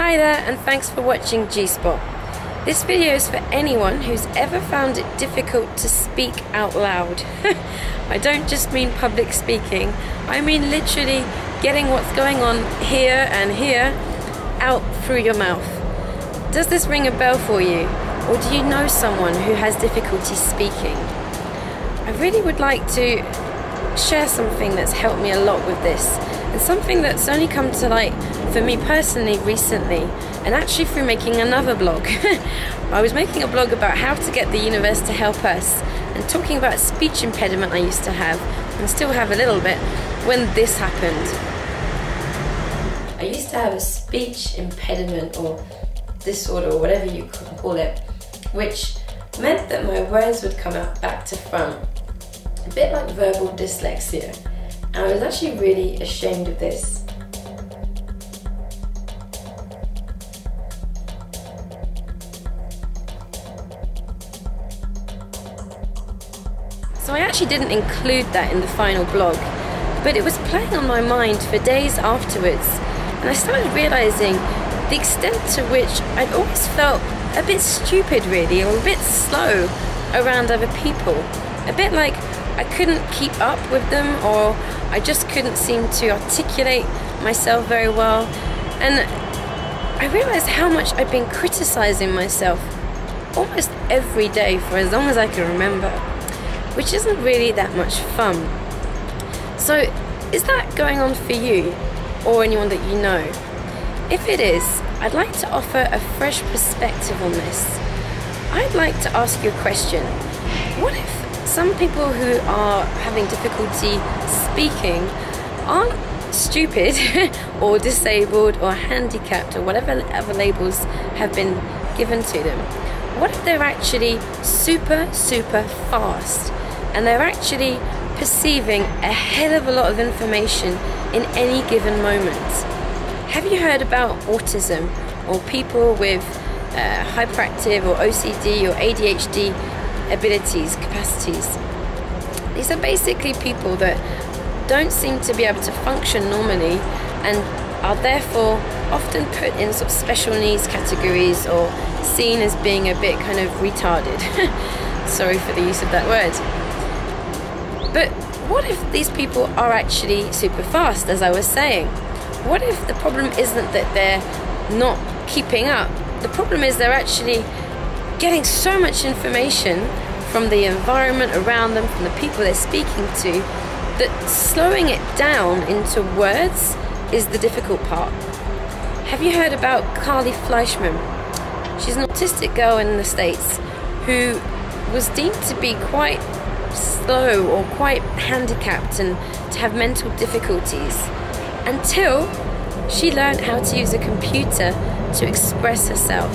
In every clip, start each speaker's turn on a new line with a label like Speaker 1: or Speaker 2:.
Speaker 1: Hi there, and thanks for watching G-Spot. This video is for anyone who's ever found it difficult to speak out loud. I don't just mean public speaking, I mean literally getting what's going on here and here out through your mouth. Does this ring a bell for you? Or do you know someone who has difficulty speaking? I really would like to share something that's helped me a lot with this, and something that's only come to light for me personally recently, and actually through making another blog. I was making a blog about how to get the universe to help us, and talking about a speech impediment I used to have, and still have a little bit, when this happened. I used to have a speech impediment or disorder, or whatever you could call it, which meant that my words would come out back to front, a bit like verbal dyslexia, and I was actually really ashamed of this. So I actually didn't include that in the final blog, but it was playing on my mind for days afterwards, and I started realising the extent to which I'd always felt a bit stupid really, or a bit slow around other people. A bit like I couldn't keep up with them, or I just couldn't seem to articulate myself very well. And I realised how much I'd been criticising myself almost every day for as long as I can remember, which isn't really that much fun. So is that going on for you or anyone that you know? If it is, I'd like to offer a fresh perspective on this. I'd like to ask you a question. What if some people who are having difficulty speaking aren't stupid or disabled or handicapped or whatever other labels have been given to them? What if they're actually super fast, and they're actually perceiving a hell of a lot of information in any given moment? Have you heard about autism, or people with hyperactive or OCD or ADHD abilities, capacities? These are basically people that don't seem to be able to function normally, and are therefore often put in sort of special needs categories, or seen as being a bit kind of retarded. Sorry for the use of that word. But what if these people are actually super fast, as I was saying? What if the problem isn't that they're not keeping up? The problem is they're actually getting so much information from the environment around them, from the people they're speaking to, that slowing it down into words is the difficult part. Have you heard about Carly Fleischman? She's an autistic girl in the States who was deemed to be quite slow or quite handicapped and to have mental difficulties, until she learned how to use a computer to express herself.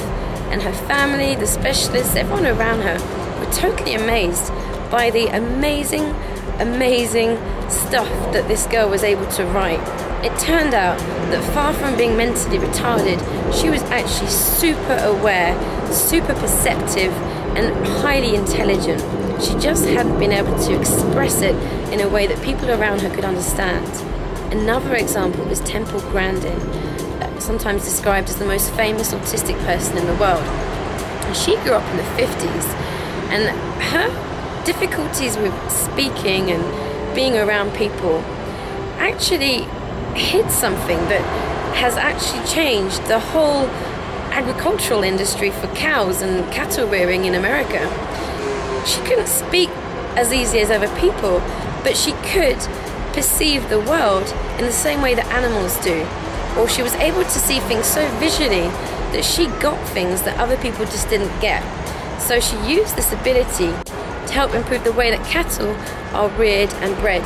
Speaker 1: And her family, the specialists, everyone around her were totally amazed by the amazing stuff that this girl was able to write. It turned out that far from being mentally retarded, she was actually super aware, super perceptive, and highly intelligent. She just hadn't been able to express it in a way that people around her could understand. Another example is Temple Grandin, sometimes described as the most famous autistic person in the world. And she grew up in the 50s, and her difficulties with speaking and being around people actually hid something that has actually changed the whole agricultural industry for cows and cattle rearing in America. She couldn't speak as easy as other people, but she could perceive the world in the same way that animals do. Or she was able to see things so visually that she got things that other people just didn't get. So she used this ability to help improve the way that cattle are reared and bred.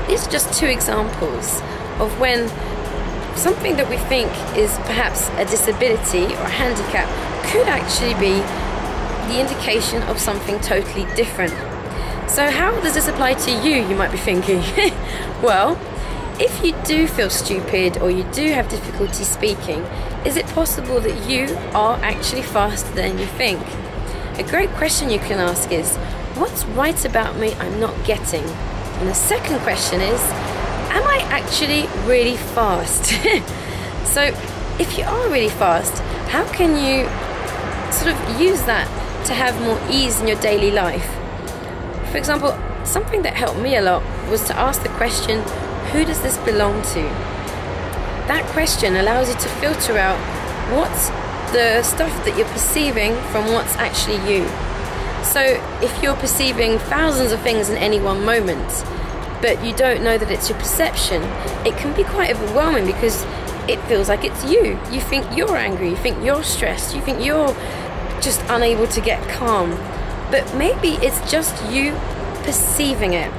Speaker 1: These are just two examples of when something that we think is perhaps a disability or a handicap could actually be the indication of something totally different. So how does this apply to you might be thinking? Well, if you do feel stupid or you do have difficulty speaking, is it possible that you are actually faster than you think? A great question you can ask is, what's right about me I'm not getting? And the second question is, am I actually really fast? So if you are really fast, how can you sort of use that to have more ease in your daily life? For example, something that helped me a lot was to ask the question, who does this belong to? That question allows you to filter out what's the stuff that you're perceiving from what's actually you. So if you're perceiving thousands of things in any one moment, but you don't know that it's your perception, it can be quite overwhelming because it feels like it's you. You think you're angry, you think you're stressed, you think you're just unable to get calm. But maybe it's just you perceiving it.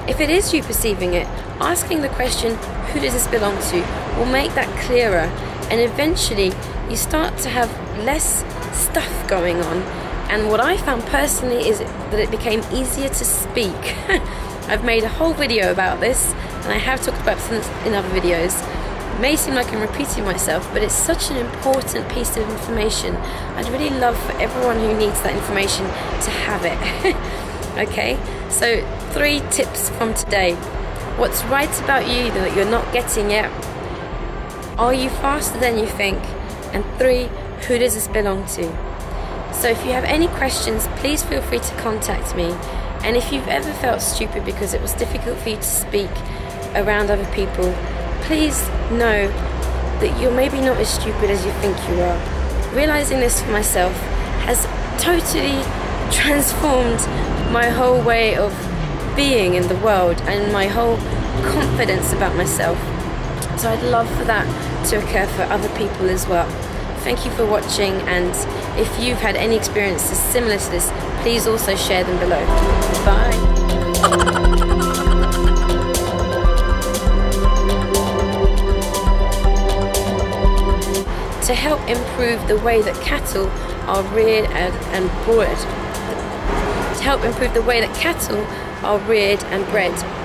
Speaker 1: If it is you perceiving it, asking the question, who does this belong to, will make that clearer, and eventually you start to have less stuff going on. And what I found personally is that it became easier to speak. I've made a whole video about this, and I have talked about this in other videos. It may seem like I'm repeating myself, but it's such an important piece of information. I'd really love for everyone who needs that information to have it. Okay, so 3 tips from today. What's right about you that you're not getting yet? Are you faster than you think? And 3, who does this belong to? So if you have any questions, please feel free to contact me. And if you've ever felt stupid because it was difficult for you to speak around other people, please know that you're maybe not as stupid as you think you are. Realizing this for myself has totally transformed my whole way of being in the world and my whole confidence about myself. So I'd love for that to occur for other people as well. Thank you for watching, and if you've had any experiences similar to this, please also share them below. Bye. To help improve the way that cattle are reared and bred. To help improve the way that cattle are reared and bred.